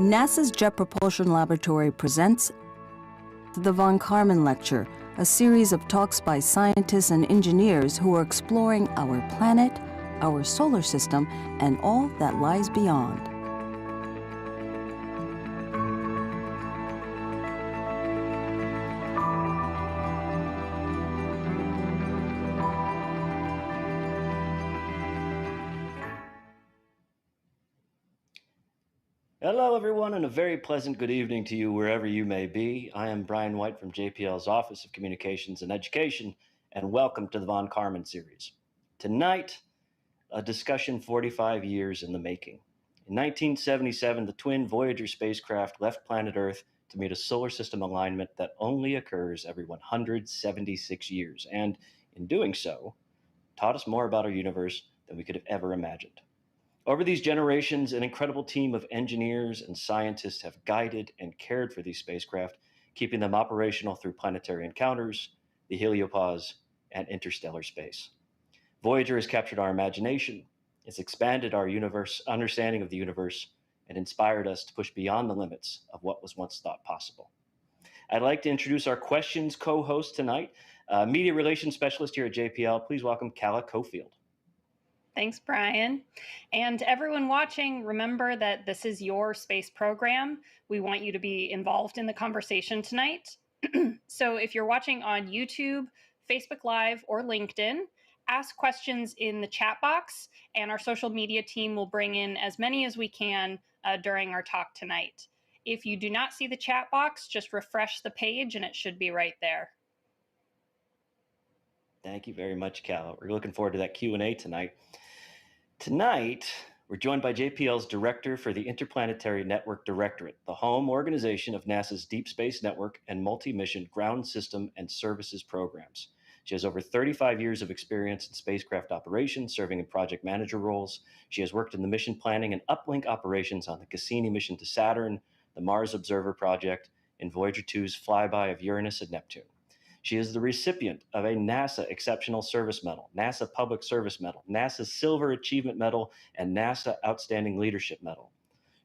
NASA's Jet Propulsion Laboratory presents the Von Karman Lecture, a series of talks by scientists and engineers who are exploring our planet, our solar system, and all that lies beyond. Hello, everyone, and a very pleasant good evening to you wherever you may be. I am Brian White from JPL's Office of Communications and Education, and welcome to the Von Karman series. Tonight, a discussion 45 years in the making. In 1977, the twin Voyager spacecraft left planet Earth to meet a solar system alignment that only occurs every 176 years, and in doing so, taught us more about our universe than we could have ever imagined. Over these generations, an incredible team of engineers and scientists have guided and cared for these spacecraft, keeping them operational through planetary encounters, the heliopause, and interstellar space. Voyager has captured our imagination, it's expanded our understanding of the universe, and inspired us to push beyond the limits of what was once thought possible. I'd like to introduce our questions co-host tonight, media relations specialist here at JPL. Please welcome Calla Cofield. Thanks, Brian. And everyone watching, remember that this is your space program. We want you to be involved in the conversation tonight. So if you're watching on YouTube, Facebook Live, or LinkedIn, ask questions in the chat box, and our social media team will bring in as many as we can during our talk tonight. If you do not see the chat box, just refresh the page and it should be right there. Thank you very much, Calla. We're looking forward to that Q&A tonight. Tonight, we're joined by JPL's Director for the Interplanetary Network Directorate, the home organization of NASA's Deep Space Network and multi-mission ground system and services programs. She has over 35 years of experience in spacecraft operations, serving in project manager roles. She has worked in the mission planning and uplink operations on the Cassini mission to Saturn, the Mars Observer Project, and Voyager 2's flyby of Uranus and Neptune. She is the recipient of a NASA Exceptional Service Medal, NASA Public Service Medal, NASA Silver Achievement Medal, and NASA Outstanding Leadership Medal.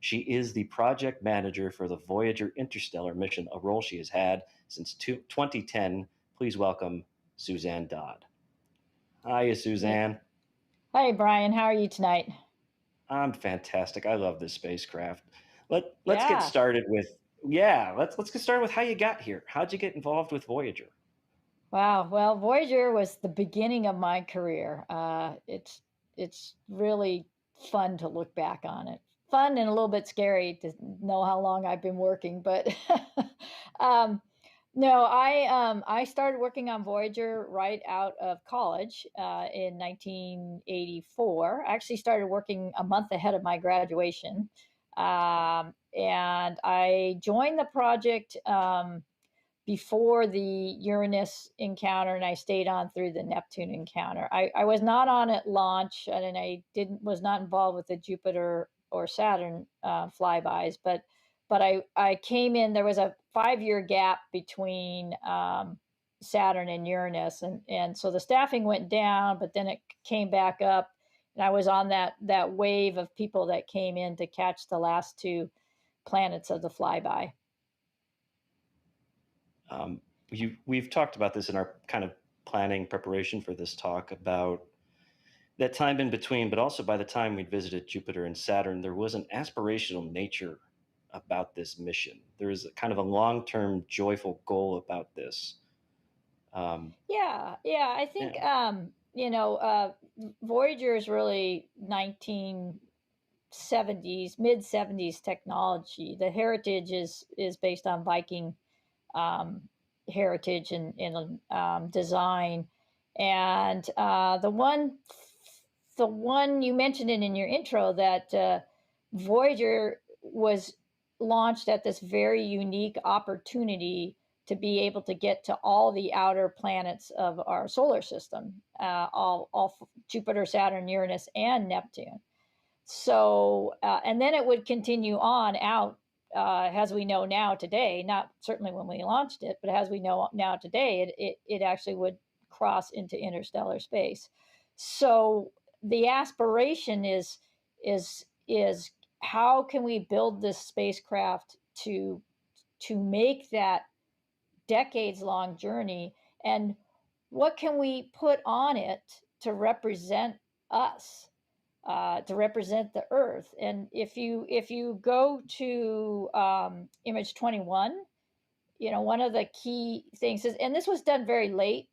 She is the project manager for the Voyager Interstellar mission, a role she has had since 2010. Please welcome Suzanne Dodd. Hi, Suzanne. Hi, Brian. How are you tonight? I'm fantastic. I love this spacecraft. Let's get started with let's get started with how you got here. How'd you get involved with Voyager? Wow. Well, Voyager was the beginning of my career. It's really fun to look back on it. Fun and a little bit scary to know how long I've been working, but no, I started working on Voyager right out of college in 1984. I actually started working a month ahead of my graduation, and I joined the project before the Uranus encounter, and I stayed on through the Neptune encounter. I was not on at launch, and I was not involved with the Jupiter or Saturn flybys, but I came in. There was a 5-year gap between Saturn and Uranus, and so the staffing went down, but then it came back up, and I was on that wave of people that came in to catch the last two planets of the flyby. We've talked about this in our kind of planning preparation for this talk about that time in between, but also by the time we'd visited Jupiter and Saturn, there was an aspirational nature about this mission. There is kind of a long-term joyful goal about this. I think Voyager is really 1970s, mid-70s technology. The heritage is based on Viking heritage and design, and the one you mentioned it in your intro, that Voyager was launched at this very unique opportunity to be able to get to all the outer planets of our solar system, all Jupiter, Saturn, Uranus, and Neptune. So, and then it would continue on out, as we know now today, not certainly when we launched it, but as we know now today, it actually would cross into interstellar space. So the aspiration is how can we build this spacecraft to make that decades-long journey, and what can we put on it to represent us, to represent the Earth? And if you go to image 21, one of the key things is, and this was done very late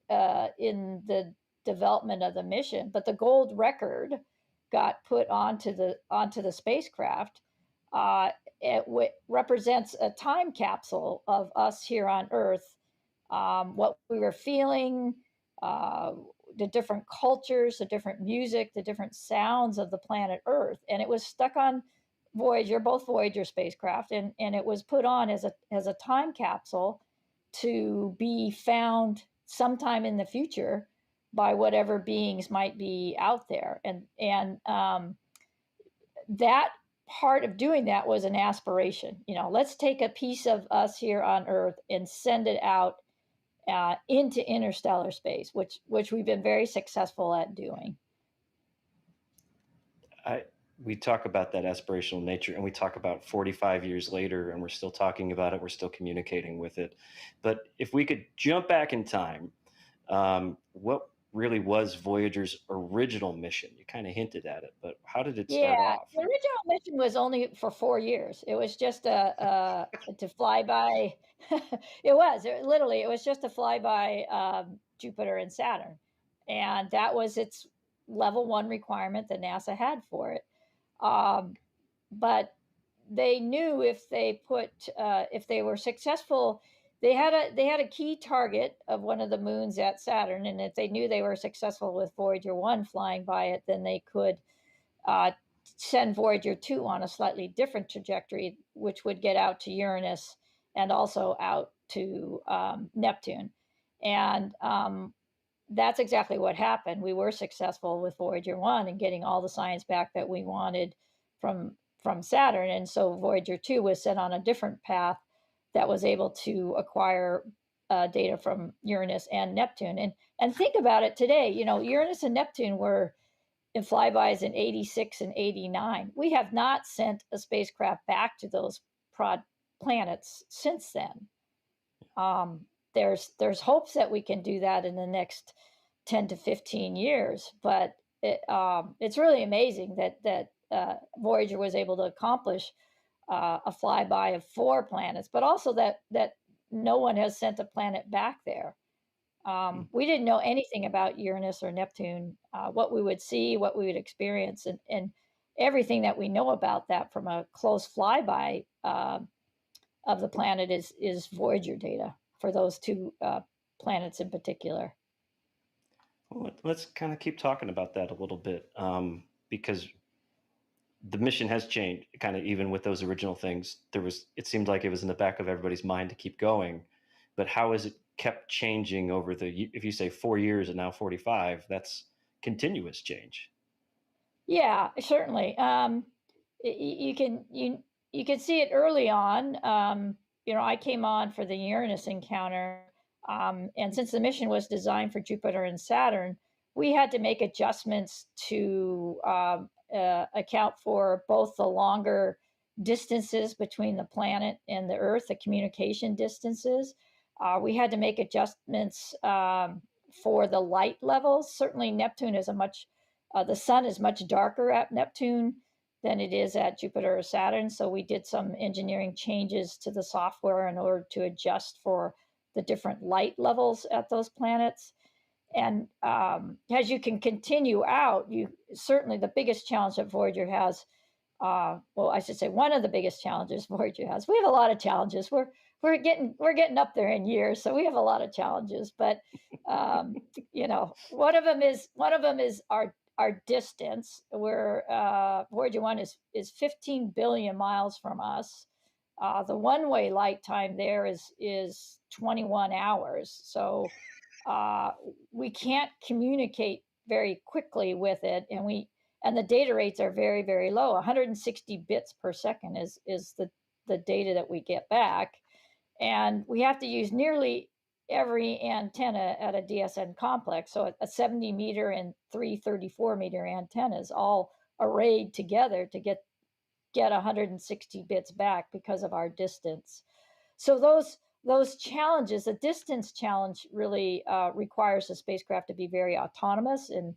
in the development of the mission, but the gold record got put onto the spacecraft. It represents a time capsule of us here on Earth, what we were feeling, the different cultures, the different music, the different sounds of the planet Earth. And it was stuck on Voyager, both Voyager spacecraft, and it was put on as a time capsule to be found sometime in the future by whatever beings might be out there. And that part of doing that was an aspiration. Let's take a piece of us here on Earth and send it out into interstellar space, which we've been very successful at doing. We talk about that aspirational nature, and we talk about 45 years later, and we're still talking about it. We're still communicating with it. But if we could jump back in time, what really was Voyager's original mission? You kind of hinted at it, but how did it start off? The original mission was only for 4 years. It was just to fly by. It was just to fly by Jupiter and Saturn, and that was its level 1 requirement that NASA had for it. But they knew if they were successful, they had a key target of one of the moons at Saturn, and if they knew they were successful with Voyager 1 flying by it, then they could send Voyager 2 on a slightly different trajectory, which would get out to Uranus and also out to Neptune. And that's exactly what happened. We were successful with Voyager 1 in getting all the science back that we wanted from Saturn. And so Voyager 2 was set on a different path that was able to acquire data from Uranus and Neptune. And think about it today, Uranus and Neptune were in flybys in 86 and 89. We have not sent a spacecraft back to those planets since then. There's hopes that we can do that in the next 10 to 15 years, but it's really amazing that Voyager was able to accomplish a flyby of 4 planets, but also that no one has sent a planet back there. We didn't know anything about Uranus or Neptune, what we would see, what we would experience, and everything that we know about that from a close flyby of the planet is Voyager data for those 2 planets in particular. Well, let's kind of keep talking about that a little bit, because the mission has changed, kind of even with those original things. It seemed like it was in the back of everybody's mind to keep going, but how has it kept changing over if you say 4 years and now 45, that's continuous change. Yeah, certainly. You can see it early on. I came on for the Uranus encounter, and since the mission was designed for Jupiter and Saturn, we had to make adjustments to account for both the longer distances between the planet and the Earth, the communication distances. We had to make adjustments for the light levels. Certainly, Neptune is the sun is much darker at Neptune than it is at Jupiter or Saturn. So we did some engineering changes to the software in order to adjust for the different light levels at those planets. And as you can continue out, certainly the biggest challenge that Voyager has, I should say one of the biggest challenges Voyager has. We have a lot of challenges. We're getting up there in years, so we have a lot of challenges. But one of them is our distance. Where Voyager 1 is 15 billion miles from us. The one-way light time there is 21 hours. So we can't communicate very quickly with it, and the data rates are very, very low. 160 bits per second is the data that we get back, and we have to use nearly every antenna at a DSN complex. So a 70 meter and 3 34 meter antennas all arrayed together to get get 160 bits back because of our distance. So those challenges, the distance challenge really requires the spacecraft to be very autonomous and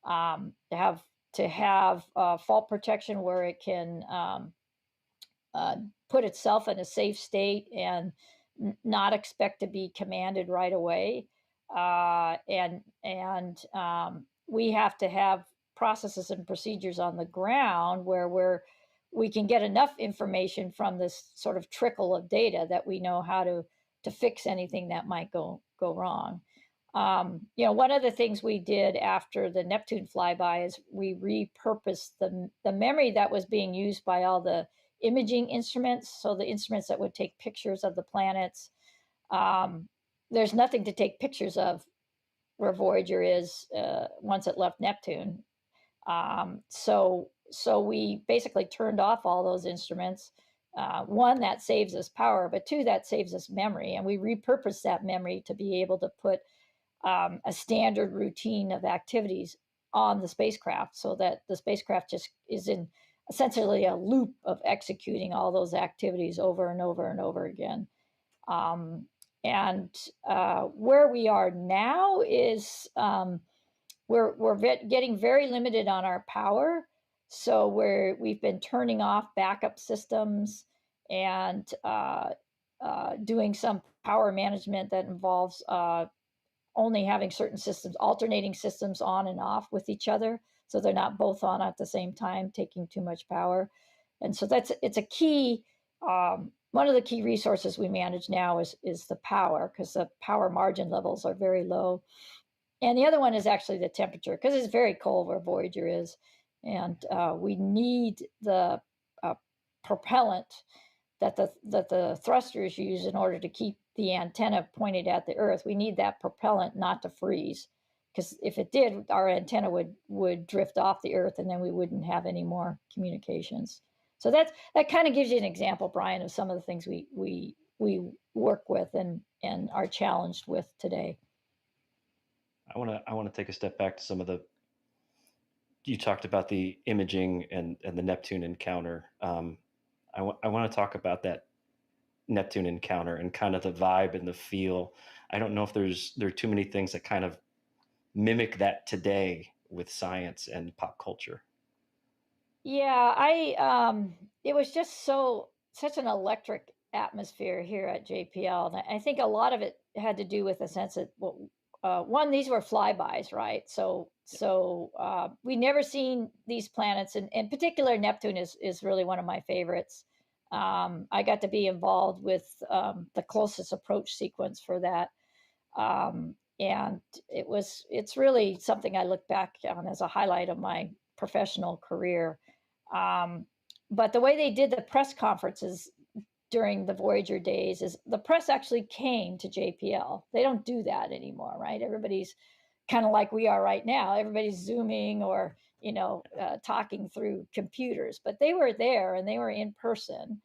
to have fault protection where it can put itself in a safe state and not expect to be commanded right away. We have to have processes and procedures on the ground where we can get enough information from this sort of trickle of data that we know how to fix anything that might go wrong. One of the things we did after the Neptune flyby is we repurposed the memory that was being used by all the imaging instruments, so the instruments that would take pictures of the planets. There's nothing to take pictures of where Voyager is once it left Neptune. So we basically turned off all those instruments. One, that saves us power, but two, that saves us memory. And we repurposed that memory to be able to put a standard routine of activities on the spacecraft so that the spacecraft just is in essentially a loop of executing all those activities over and over and over again. Where we are now is we're getting very limited on our power. So we've been turning off backup systems and doing some power management that involves only having certain systems, alternating systems on and off with each other, so they're not both on at the same time, taking too much power. And so it's a key. One of the key resources we manage now is the power, because the power margin levels are very low. And the other one is actually the temperature, because it's very cold where Voyager is. And we need the propellant that the thrusters use in order to keep the antenna pointed at the Earth. We need that propellant not to freeze, because if it did, our antenna would drift off the Earth, and then we wouldn't have any more communications. So that kind of gives you an example, Brian, of some of the things we work with and are challenged with today. I want to take a step back to some of the. You talked about the imaging and the Neptune encounter. I want to talk about that Neptune encounter and kind of the vibe and the feel. I don't know if there are too many things that kind of mimic that today with science and pop culture. Yeah, it was just such an electric atmosphere here at JPL, and I think a lot of it had to do with the sense that one, these were flybys, right? So we never seen these planets, and in particular Neptune is really one of my favorites. I got to be involved with the closest approach sequence for that. And it's really something I look back on as a highlight of my professional career. But the way they did the press conferences during the Voyager days is the press actually came to JPL. They don't do that anymore, right? Everybody's kind of like we are right now. Everybody's Zooming or, talking through computers, but they were there and they were in person.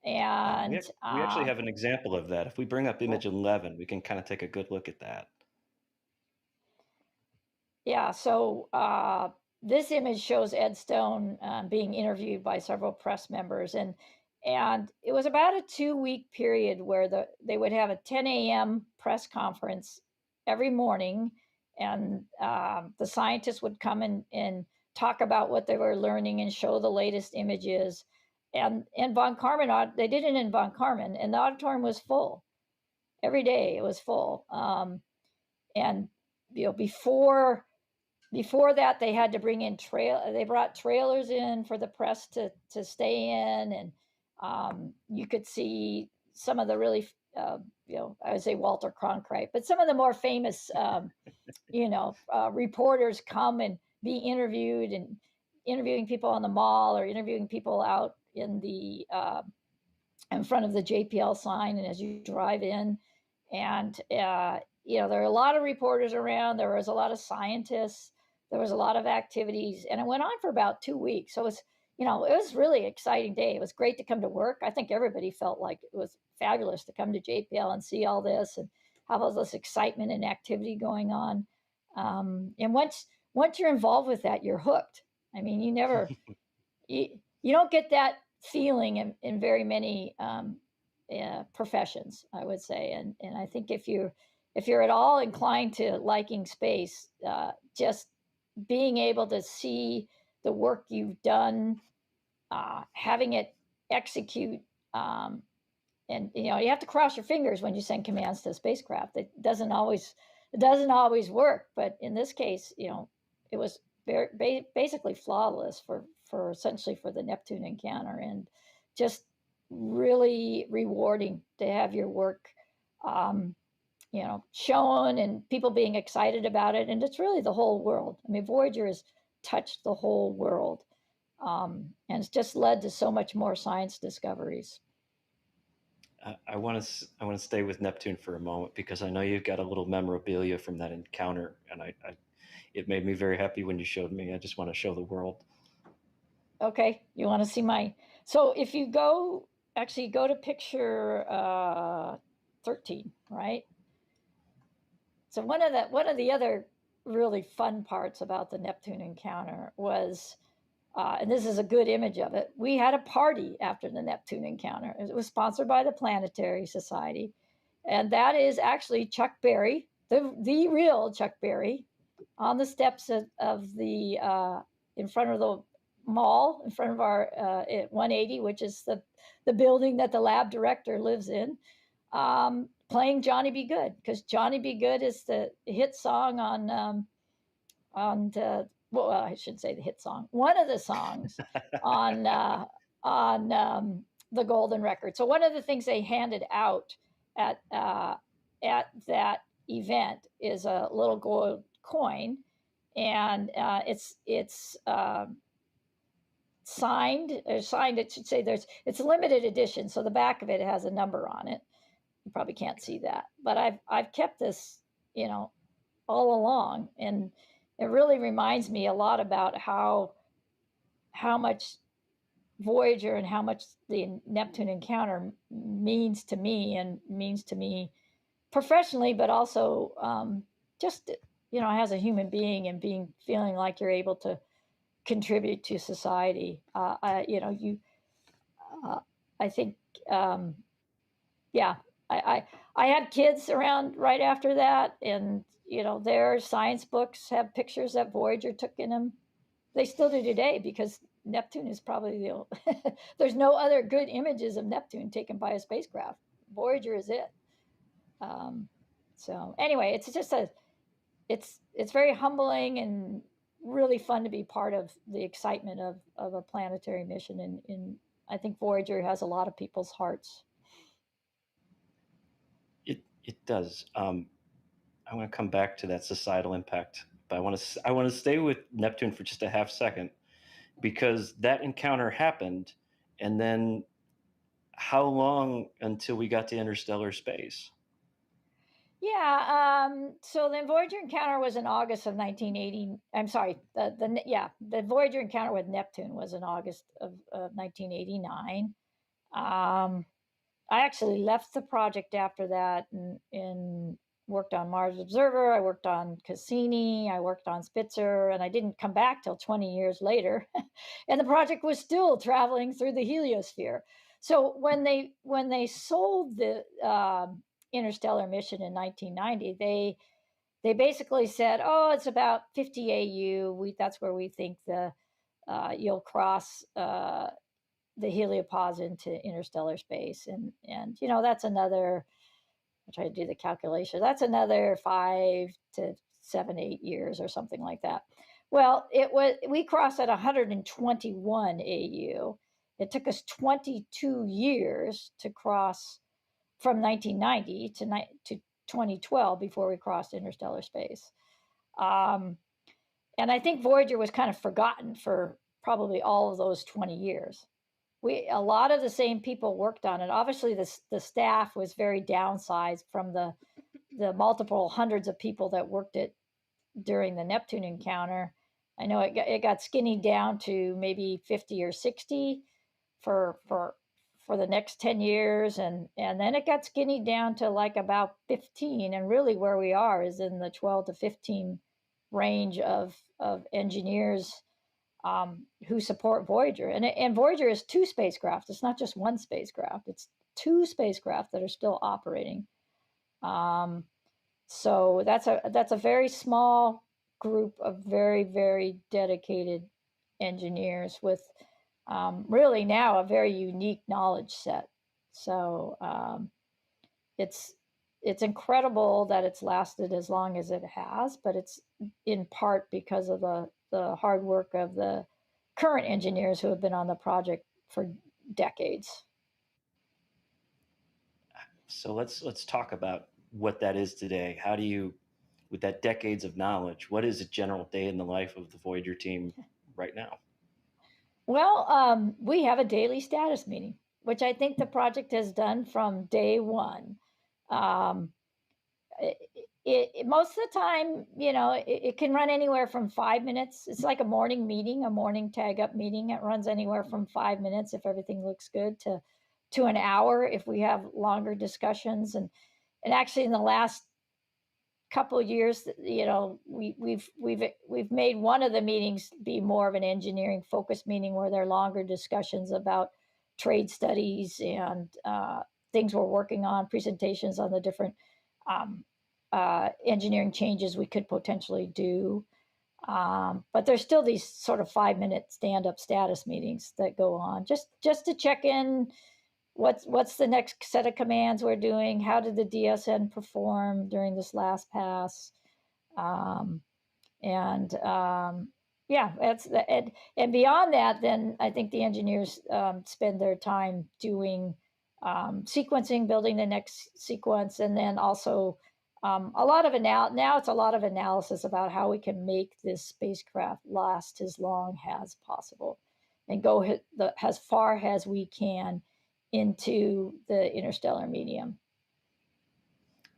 And we actually have an example of that. If we bring up image 11, we can kind of take a good look at that. Yeah, so this image shows Ed Stone being interviewed by several press members, and it was about a 2-week period where they would have a 10 a.m. press conference every morning, and the scientists would come and talk about what they were learning and show the latest images. And Von Karman, they did it in Von Karman, and the auditorium was full. Every day it was full. And before that, they had to bring in they brought trailers in for the press to stay in, and you could see some of the really I would say Walter Cronkite, but some of the more famous reporters come and be interviewed, and interviewing people on the mall or interviewing people out in the in front of the JPL sign, and as you drive in, and there are a lot of reporters around. There was a lot of scientists. There was a lot of activities, and it went on for about 2 weeks. So it was really an exciting day. It was great to come to work. I think everybody felt like it was fabulous to come to JPL and see all this and have all this excitement and activity going on. And once you're involved with that, you're hooked. I mean, you don't get that feeling in very many professions, I would say. And I think if you're at all inclined to liking space, just being able to see the work you've done, having it execute, and you have to cross your fingers when you send commands to a spacecraft. It doesn't always work, but in this case, it was basically flawless for essentially for the Neptune encounter, and just really rewarding to have your work shown and people being excited about it. And it's really the whole world. I mean, Voyager has touched the whole world, and it's just led to so much more science discoveries. I want to stay with Neptune for a moment, because I know you've got a little memorabilia from that encounter, and it made me very happy when you showed me. I just want to show the world. Okay, you want to see my? So if you go to picture 13, right? So one of the other really fun parts about the Neptune encounter was, and this is a good image of it, we had a party after the Neptune encounter. It was sponsored by the Planetary Society, and that is actually Chuck Berry, the real Chuck Berry, on the steps of the in front of the mall, in front of our 180, which is the building that the lab director lives in, playing Johnny Be Good, because Johnny Be Good is the hit song well, I should say the hit song, one of the songs on the Golden Record. So one of the things they handed out at that event is a little gold coin, and it's signed. It should say it's a limited edition, so the back of it has a number on it. You probably can't see that, but I've kept this, all along, and it really reminds me a lot about how much Voyager and how much the Neptune encounter means to me professionally, but also just as a human being, and feeling like you're able to contribute to society. I think, yeah, I had kids around right after that, and their science books have pictures that Voyager took in them. They still do today, because Neptune is probably there's no other good images of Neptune taken by a spacecraft. Voyager is it. So anyway, it's just it's very humbling and really fun to be part of the excitement of a planetary mission. And I think Voyager has a lot of people's hearts. It does. I want to come back to that societal impact, but I want to stay with Neptune for just a half second, because that encounter happened, and then how long until we got to interstellar space? Yeah. So the Voyager encounter was in August of 1980. I'm sorry. The Voyager encounter with Neptune was in August of 1989. I actually left the project after that, and worked on Mars Observer. I worked on Cassini. I worked on Spitzer, and I didn't come back till 20 years later. And the project was still traveling through the heliosphere. So when they sold the interstellar mission in 1990, they basically said, "Oh, it's about 50 AU. That's where we think you'll cross the heliopause into interstellar space." And that's another. I try to do the calculation. That's another 5 to 7, 8 years or something like that. Well, we crossed at 121 AU. It took us 22 years to cross from 1990 to 2012 before we crossed interstellar space. And I think Voyager was kind of forgotten for probably all of those 20 years. A lot of the same people worked on it. Obviously, the staff was very downsized from the multiple hundreds of people that worked it during the Neptune encounter. I know it got skinny down to maybe 50 or 60 for the next 10 years, and then it got skinny down to like about 15. And really, where we are is in the 12 to 15 range of engineers who support Voyager. And Voyager is 2 spacecraft. It's not just 1 spacecraft. It's 2 spacecraft that are still operating. So that's a very small group of very, very dedicated engineers with really now a very unique knowledge set. So it's incredible that it's lasted as long as it has, but it's in part because of the hard work of the current engineers who have been on the project for decades. So let's talk about what that is today. How do you, with that decades of knowledge, what is a general day in the life of the Voyager team right now? Well, we have a daily status meeting, which I think the project has done from day one. Most of the time, it can run anywhere from 5 minutes. It's like a morning meeting, a morning tag up meeting. It runs anywhere from 5 minutes if everything looks good to an hour if we have longer discussions. And actually, in the last couple of years, we've made one of the meetings be more of an engineering focused meeting where there are longer discussions about trade studies and things we're working on, presentations on the different engineering changes we could potentially do. But there's still these sort of 5-minute stand-up status meetings that go on just to check in. What's the next set of commands we're doing? How did the DSN perform during this last pass? Yeah, and beyond that, then I think the engineers spend their time doing sequencing, building the next sequence, and then also a lot of now it's a lot of analysis about how we can make this spacecraft last as long as possible and go as far as we can into the interstellar medium.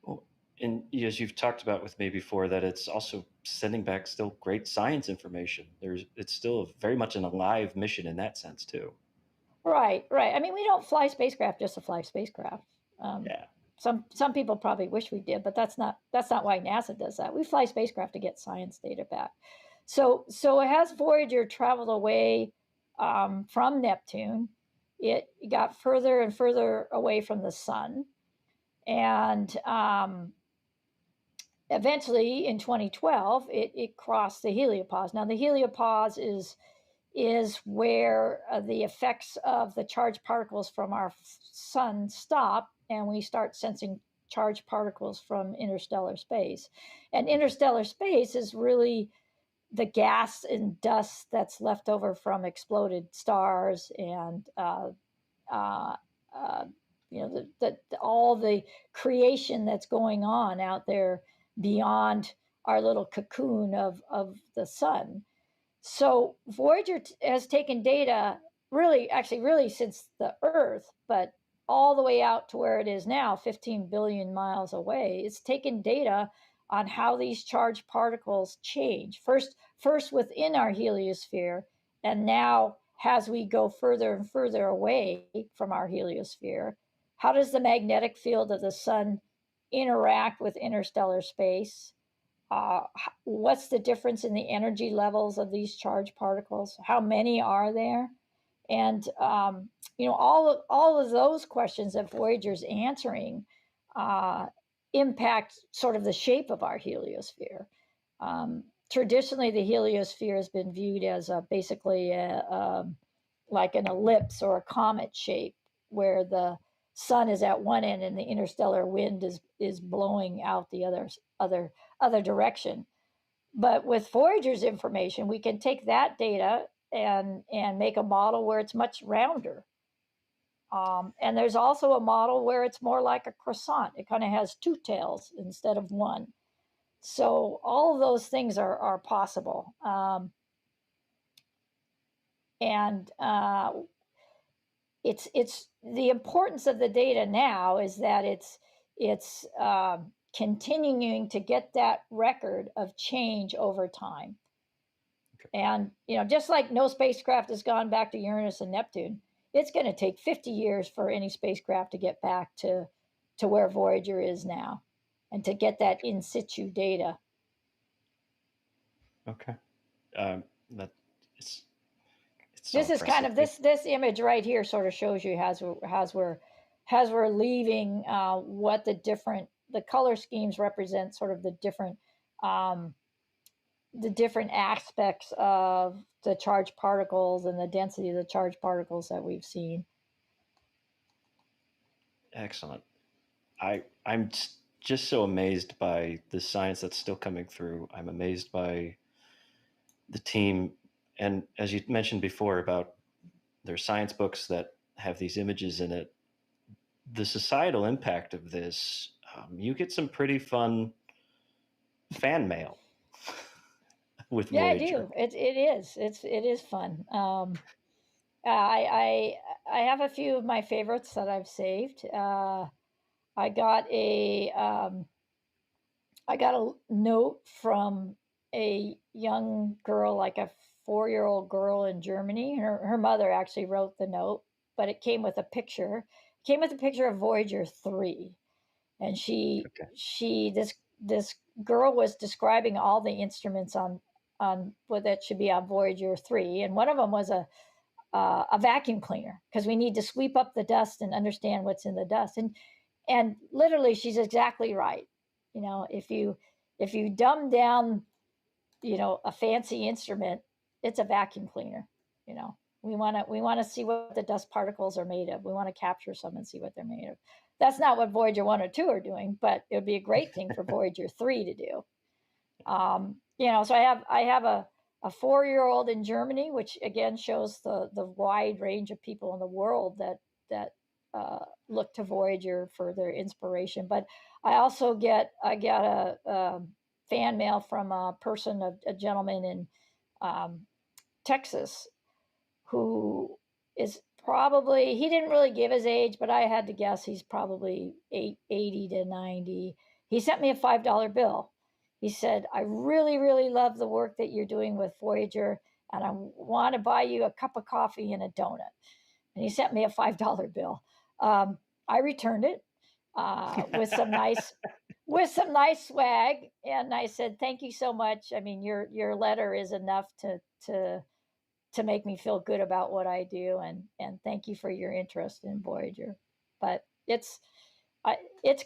Well, and as you've talked about with me before, that it's also sending back still great science information. It's still very much an alive mission in that sense too. Right. I mean, we don't fly spacecraft just to fly spacecraft. Yeah. Some people probably wish we did, but that's not why NASA does that. We fly spacecraft to get science data back. So as Voyager traveled away from Neptune, it got further and further away from the sun, and eventually in 2012 it crossed the heliopause. Now the heliopause is where the effects of the charged particles from our sun stop, and we start sensing charged particles from interstellar space. And interstellar space is really the gas and dust that's left over from exploded stars and all the creation that's going on out there beyond our little cocoon of the sun. So Voyager has taken data really since the Earth, but all the way out to where it is now, 15 billion miles away. It's taken data on how these charged particles change, first within our heliosphere, and now as we go further and further away from our heliosphere. How does the magnetic field of the sun interact with interstellar space? What's the difference in the energy levels of these charged particles? How many are there? And all of those questions that Voyager's answering impact sort of the shape of our heliosphere. Traditionally, the heliosphere has been viewed as basically like an ellipse or a comet shape, where the sun is at one end and the interstellar wind is blowing out the other direction. But with Voyager's information, we can take that data and make a model where it's much rounder. And there's also a model where it's more like a croissant. It kind of has 2 tails instead of 1. So all of those things are possible. It's the importance of the data now is that it's continuing to get that record of change over time. Okay. And just like no spacecraft has gone back to Uranus and Neptune, it's going to take 50 years for any spacecraft to get back to where Voyager is now, and to get that in situ data. Okay, that it's so This is kind of impressive. this image right here sort of shows you as we're leaving what the color schemes represent sort of um, the different aspects of the charged particles and the density of the charged particles that we've seen. Excellent. I'm just so amazed by the science that's still coming through. I'm amazed by the team, and as you mentioned before about their science books that have these images in it, the societal impact of this, you get some pretty fun fan mail with Yeah, I Voyager. do. It is fun. I have a few of my favorites that I've saved. I got a I got a note from a young girl, like a 4-year-old girl in Germany. Her mother actually wrote the note, but it came with a picture. It came with a picture of Voyager 3, and Okay. this girl was describing all the instruments on what that should be on Voyager 3, and one of them was a vacuum cleaner, because we need to sweep up the dust and understand what's in the dust. And literally, she's exactly right. You know, if you dumb down, a fancy instrument, it's a vacuum cleaner. You know, we want to see what the dust particles are made of. We want to capture some and see what they're made of. That's not what Voyager 1 or 2 are doing, but it would be a great thing for Voyager 3 to do. So I have a 4-year-old in Germany, which again shows the wide range of people in the world that look to Voyager for their inspiration. But I also got a fan mail from a gentleman in Texas, who is probably, he didn't really give his age, but I had to guess he's probably 80 to 90. He sent me a $5 bill. He said, I really, really love the work that you're doing with Voyager, and I want to buy you a cup of coffee and a donut. And he sent me a $5 bill. I returned it with some nice swag, and I said, thank you so much. I mean, your letter is enough to make me feel good about what I do, and thank you for your interest in Voyager. But it's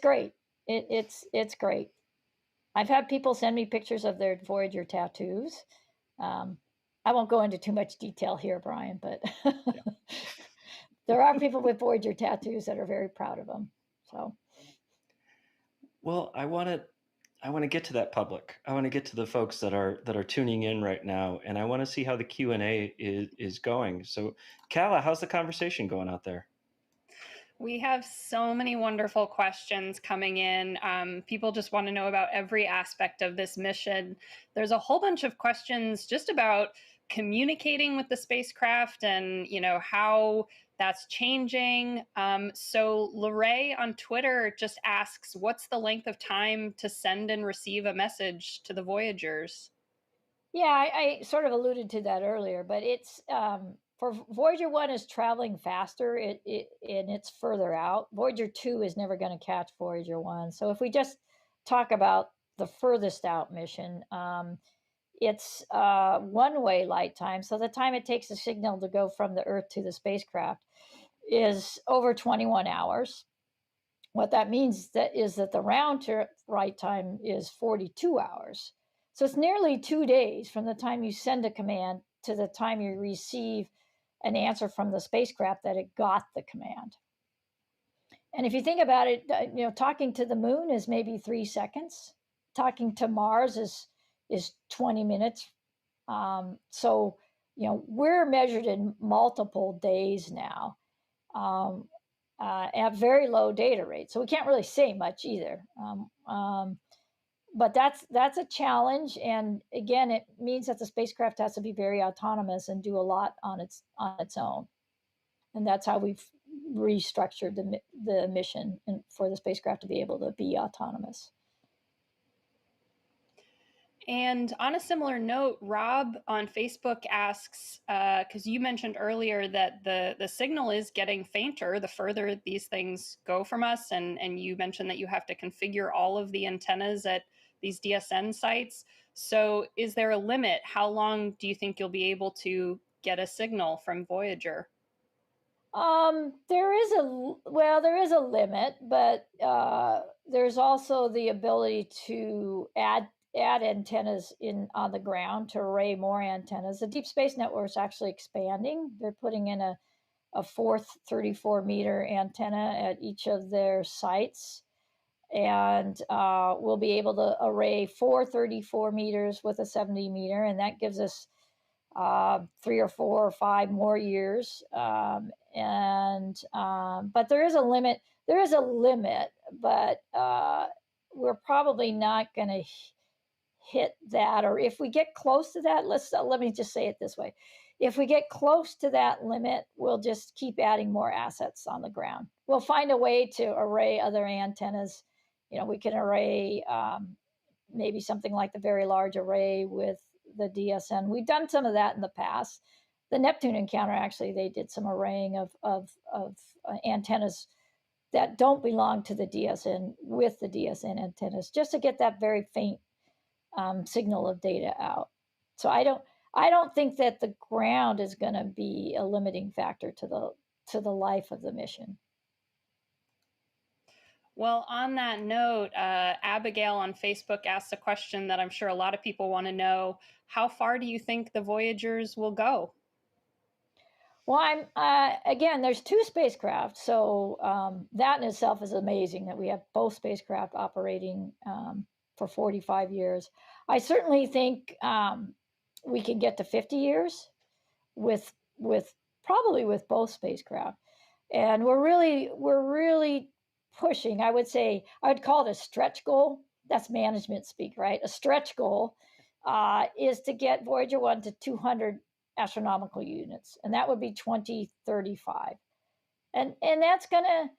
great. It's great. I've had people send me pictures of their Voyager tattoos. I won't go into too much detail here, Brian, but there are people with Voyager tattoos that are very proud of them. So, Well, I want to get to that public. I want to get to the folks that are tuning in right now, and I want to see how the Q&A is going. So, Calla, how's the conversation going out there? We have so many wonderful questions coming in. People just want to know about every aspect of this mission. There's a whole bunch of questions just about communicating with the spacecraft and, how that's changing. So Lorraine on Twitter just asks, what's the length of time to send and receive a message to the Voyagers? yeah, I sort of alluded to that earlier, but it's for Voyager 1 is traveling faster, and it's further out. Voyager 2 is never going to catch Voyager 1. So if we just talk about the furthest out mission, it's one-way light time. So the time it takes the signal to go from the Earth to the spacecraft is over 21 hours. What that means is that the round trip right time is 42 hours. So it's nearly 2 days from the time you send a command to the time you receive an answer from the spacecraft that it got the command. And if you think about it, talking to the moon is maybe 3 seconds. Talking to Mars is 20 minutes. So we're measured in multiple days now, at very low data rates. So we can't really say much either. But that's a challenge, and again, it means that the spacecraft has to be very autonomous and do a lot on its own, and that's how we've restructured the mission and for the spacecraft to be able to be autonomous. And on a similar note, Rob on Facebook asks, because you mentioned earlier that the signal is getting fainter the further these things go from us, and you mentioned that you have to configure all of the antennas at these DSN sites. So is there a limit? How long do you think you'll be able to get a signal from Voyager? There is a limit, but there's also the ability to add antennas in on the ground to array more antennas. The Deep Space Network is actually expanding. They're putting in a fourth 34-meter antenna at each of their sites, and we'll be able to array 4 34 meters with a 70-meter, and that gives us 3 or 4 or 5 more years. But there is a limit. There is a limit, but we're probably not going to hit that. Or if we get close to that, let me just say it this way: if we get close to that limit, we'll just keep adding more assets on the ground. We'll find a way to array other antennas. We can array maybe something like the Very Large Array with the DSN. We've done some of that in the past. The Neptune encounter, actually, they did some arraying of antennas that don't belong to the DSN with the DSN antennas, just to get that very faint signal of data out. So I don't think that the ground is going to be a limiting factor to the life of the mission. Well, on that note, Abigail on Facebook asked a question that I'm sure a lot of people want to know. How far do you think the Voyagers will go? Well, again, there's 2 spacecraft, so that in itself is amazing that we have both spacecraft operating for 45 years. I certainly think we can get to 50 years with probably with both spacecraft, and we're really pushing. I would call it a stretch goal. That's management speak, right? A stretch goal is to get Voyager 1 to 200 astronomical units, and that would be 2035. And that's going to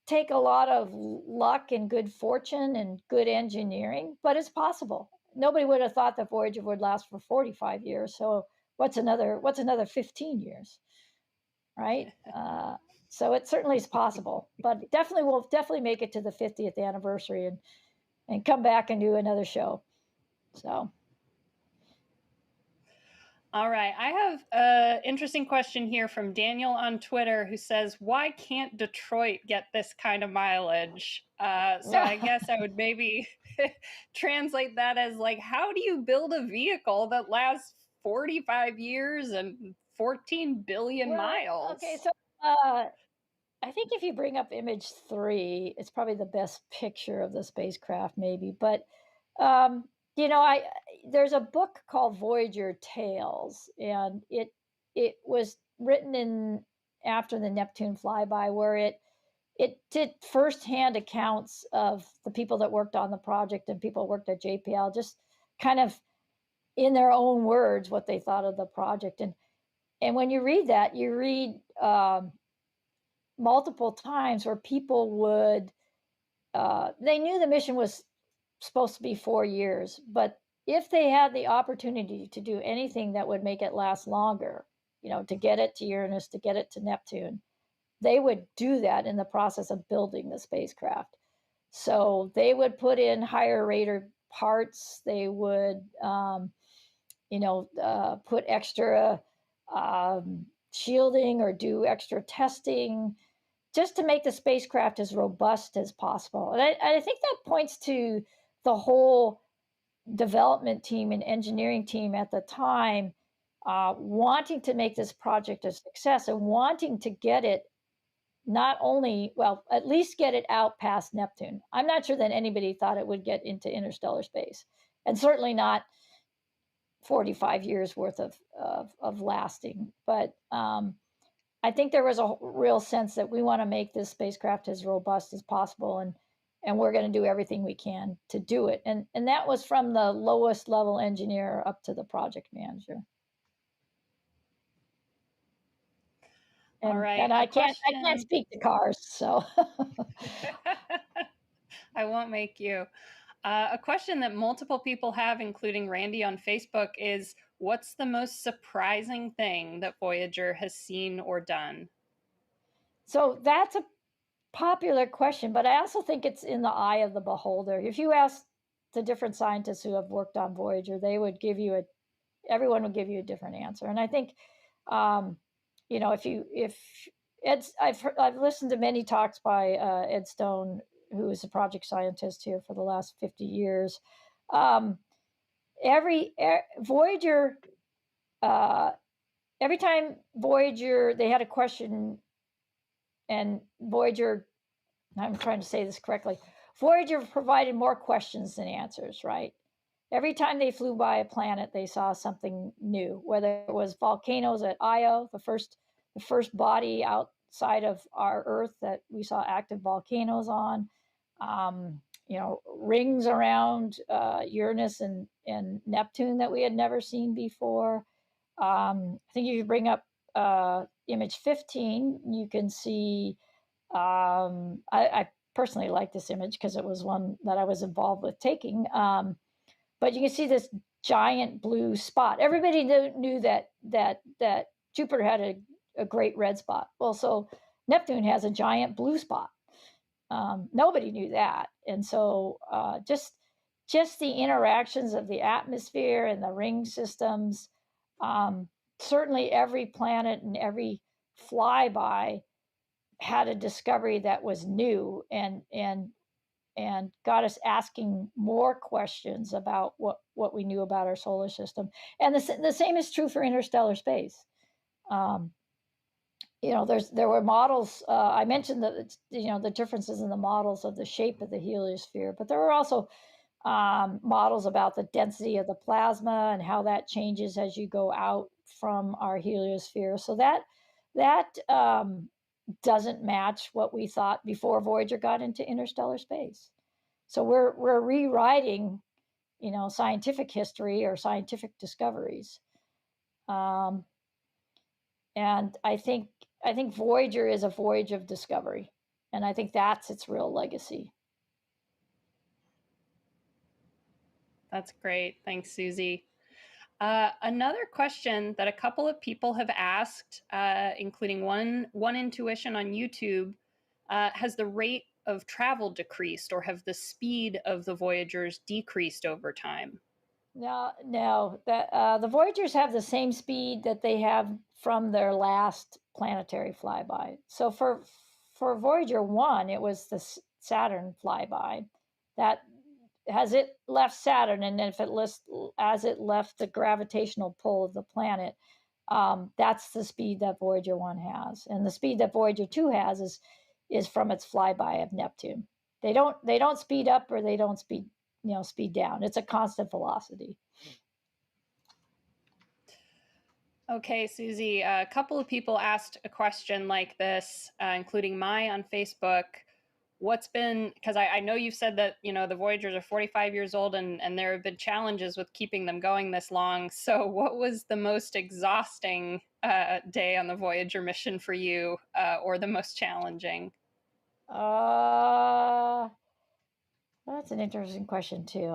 take a lot of luck and good fortune and good engineering, but it's possible. Nobody would have thought that Voyager would last for 45 years. So what's another 15 years, right? So it certainly is possible, but we'll definitely make it to the 50th anniversary and come back and do another show. So. All right. I have an interesting question here from Daniel on Twitter who says, why can't Detroit get this kind of mileage? So I guess I would maybe translate that as like, how do you build a vehicle that lasts 45 years and 14 billion miles? Okay, so I think if you bring up image 3, it's probably the best picture of the spacecraft, maybe. But there's a book called Voyager Tales, and it was written after the Neptune flyby, where it did firsthand accounts of the people that worked on the project and people who worked at JPL, just kind of in their own words what they thought of the project. And when you read that, you read multiple times where people would they knew the mission was supposed to be 4 years, but if they had the opportunity to do anything that would make it last longer, to get it to Uranus, to get it to Neptune, they would do that in the process of building the spacecraft. So they would put in higher rated parts. They would put extra shielding or do extra testing just to make the spacecraft as robust as possible. And I think that points to the whole development team and engineering team at the time wanting to make this project a success and wanting to get it at least get it out past Neptune. I'm not sure that anybody thought it would get into interstellar space, and certainly not 45 years worth of lasting. But I think there was a real sense that we want to make this spacecraft as robust as possible, and we're going to do everything we can to do it. And that was from the lowest level engineer up to the project manager. And, all right. And I can't speak to cars, so. I won't make you. A question that multiple people have, including Randy on Facebook, is what's the most surprising thing that Voyager has seen or done? So that's a popular question, but I also think it's in the eye of the beholder. If you ask the different scientists who have worked on Voyager, everyone would give you a different answer. And I think You know, if I've listened to many talks by Ed Stone, who is a project scientist here for the last 50 years. Voyager, every time Voyager, they had a question, and Voyager, I'm trying to say this correctly, Voyager provided more questions than answers, right? Every time they flew by a planet, they saw something new, whether it was volcanoes at Io, the first body outside of our Earth that we saw active volcanoes on, you know, rings around Uranus and Neptune that we had never seen before. I think if you bring up image 15, you can see, I personally like this image because it was one that I was involved with taking. But you can see this giant blue spot. Everybody knew that Jupiter had a great red spot. Well, so Neptune has a giant blue spot. Nobody knew that, and so just the interactions of the atmosphere and the ring systems. Certainly, every planet and every flyby had a discovery that was new and got us asking more questions about what we knew about our solar system. And the same is true for interstellar space. You know, there were models. I mentioned that, you know, the differences in the models of the shape of the heliosphere, but there were also models about the density of the plasma and how that changes as you go out from our heliosphere. So that doesn't match what we thought before Voyager got into interstellar space. So we're rewriting, you know, scientific history or scientific discoveries. And I think Voyager is a voyage of discovery, and I think that's its real legacy. That's great. Thanks, Susie. Another question that a couple of people have asked, including one intuition on YouTube, has the rate of travel decreased, or have the speed of the Voyagers decreased over time? No, the Voyagers have the same speed that they have from their last planetary flyby. So for Voyager 1, it was the Saturn flyby that has it left Saturn, and if it as it left the gravitational pull of the planet, that's the speed that Voyager 1 has, and the speed that Voyager 2 has is from its flyby of Neptune. They don't speed up or they don't speed down. It's a constant velocity. Okay, Susie, a couple of people asked a question like this, including Mai on Facebook. Because I know you've said that, you know, the Voyagers are 45 years old and there have been challenges with keeping them going this long. So what was the most exhausting day on the Voyager mission for you, or the most challenging? That's an interesting question too.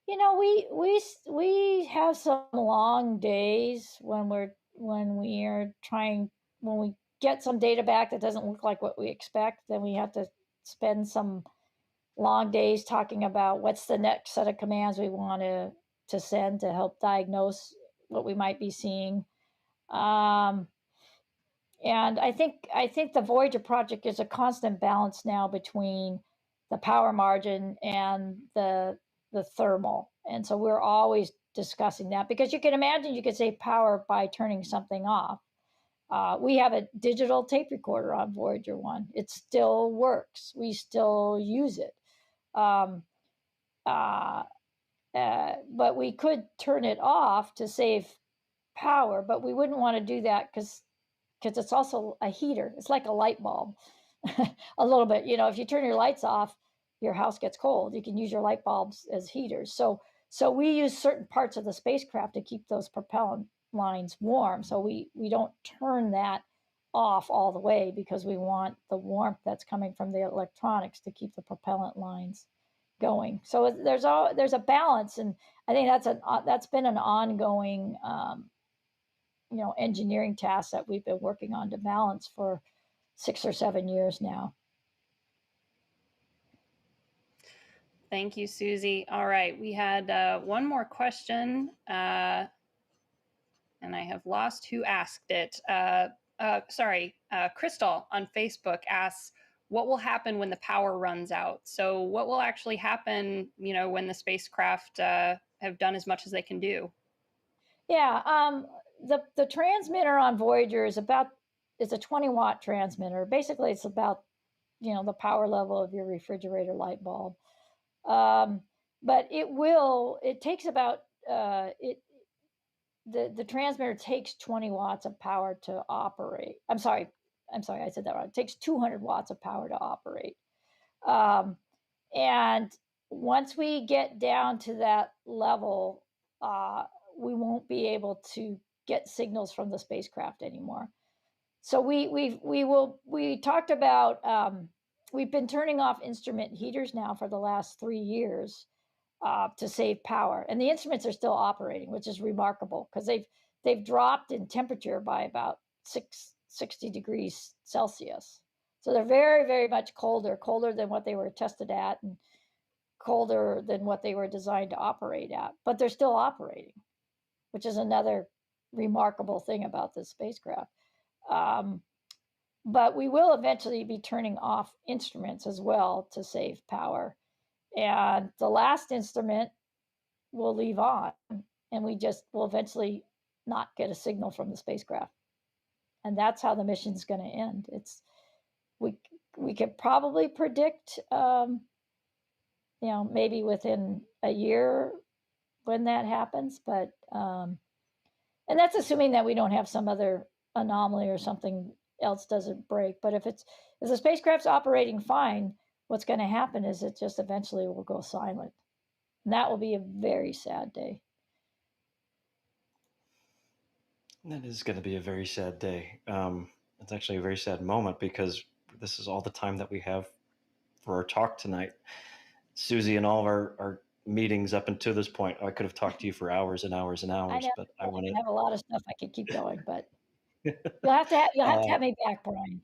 You know, we have some long days when we get some data back that doesn't look like what we expect, then we have to spend some long days talking about what's the next set of commands we want to send to help diagnose what we might be seeing. And I think the Voyager project is a constant balance now between the power margin and the thermal. And so we're always discussing that, because you can imagine you could save power by turning something off. We have a digital tape recorder on Voyager 1. It still works. We still use it. But we could turn it off to save power, but we wouldn't want to do that because it's also a heater. It's like a light bulb a little bit. You know, if you turn your lights off, your house gets cold. You can use your light bulbs as heaters. So we use certain parts of the spacecraft to keep those propellant lines warm. So we don't turn that off all the way, because we want the warmth that's coming from the electronics to keep the propellant lines going. So there's a balance, and I think that's been an ongoing engineering task that we've been working on to balance for 6 or 7 years now. Thank you, Susie. All right, we had one more question, and and I have lost who asked it. Crystal on Facebook asks, what will happen when the power runs out? So what will actually happen, when the spacecraft have done as much as they can do? Yeah, the transmitter on Voyager is a 20-watt transmitter. Basically, it's about the power level of your refrigerator light bulb. But it takes about the transmitter takes 20 watts of power to operate. I'm sorry, I said that wrong. It takes 200 watts of power to operate. And once we get down to that level, we won't be able to get signals from the spacecraft anymore. So we talked about, we've been turning off instrument heaters now for the last 3 years to save power, and the instruments are still operating, which is remarkable because they've dropped in temperature by about 60 degrees Celsius. So they're very, very much colder than what they were tested at, and colder than what they were designed to operate at. But they're still operating, which is another remarkable thing about this spacecraft. But we will eventually be turning off instruments as well to save power. And the last instrument will leave on, and we just will eventually not get a signal from the spacecraft. And that's how the mission's going to end. We could probably predict, maybe within a year when that happens, but and that's assuming that we don't have some other anomaly or something else doesn't break. But if the spacecraft's operating fine, what's going to happen is it just eventually will go silent. And that will be a very sad day. That is going to be a very sad day. It's actually a very sad moment because this is all the time that we have for our talk tonight. Susie, and all of our meetings up until this point, I could have talked to you for hours and hours and hours, but I want to have a lot of stuff I could keep going, but you'll have to have me back, Brian.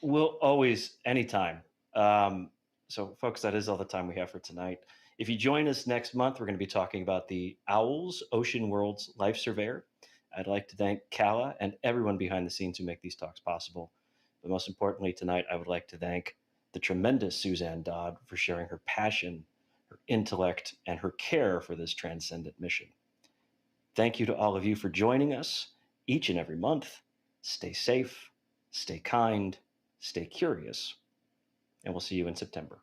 We'll always, anytime. So folks, that is all the time we have for tonight. If you join us next month, we're going to be talking about the Owls Ocean World's Life Surveyor. I'd like to thank Calla and everyone behind the scenes who make these talks possible. But most importantly tonight, I would like to thank the tremendous Suzanne Dodd for sharing her passion, her intellect, and her care for this transcendent mission. Thank you to all of you for joining us each and every month. Stay safe, stay kind, stay curious, and we'll see you in September.